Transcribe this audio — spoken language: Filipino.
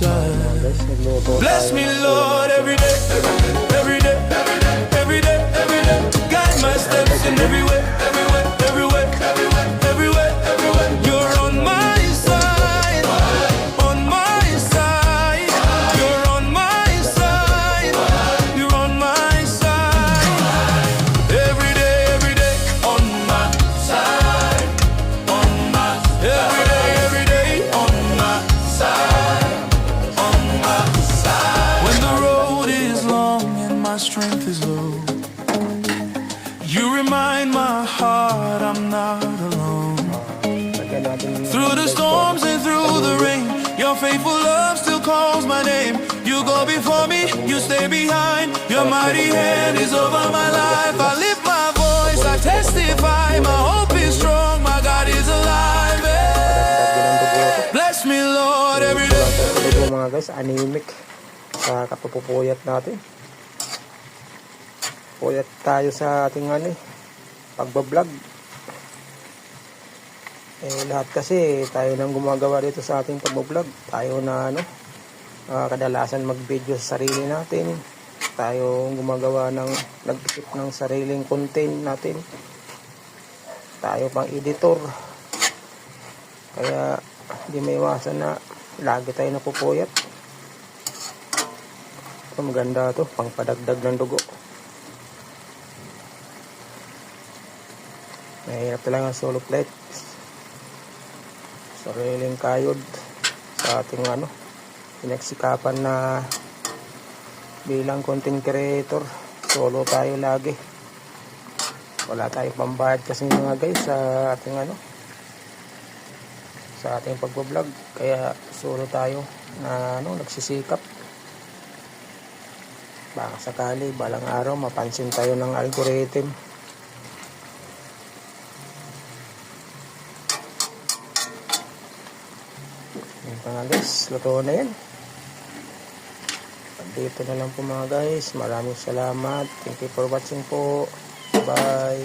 side. Bless me, Bless Lord, every day, every day, every day, every day. Guide my steps in every way, every way, every way, every way, every way. You're on my side, on my side. You're on my side, you're on my side. Every day, on my side, on my. Every day, on my side, on my side. When the road is long and my strength is low, you remind my heart I'm not alone. Through the storms and through the rain, your faithful love still calls my name. You go before me, you stay behind. Your mighty hand is over my life. I lift my voice, I testify. My hope is strong, my God is alive. Bless me, Lord, every day. Ito mga guys, anemic sa kapupuyat natin. Puyat tayo sa ating pagbablog. Lahat kasi tayo nang gumagawa dito sa ating pagbablog. Tayo na kadalasan mag-video sa sarili natin. Tayo gumagawa nag-isip ng sariling content natin. Tayo pang editor. Kaya hindi may iwasan na lagi tayo napupuyat. Ito maganda to, pang padagdag ng dugo. Mahirap talaga ang solo plate. Sariling kayod sa ating pinagsikapan na bilang content creator. Solo tayo lagi. Wala tayong pambayad kasi mga guys sa ating sa ating pagbablog. Kaya solo tayo na nagsisikap. Baka sakali balang araw mapansin tayo ng algorithm. Mga guys, luto na yan. Dito na lang po mga guys. Maraming salamat. Thank you for watching po. Bye.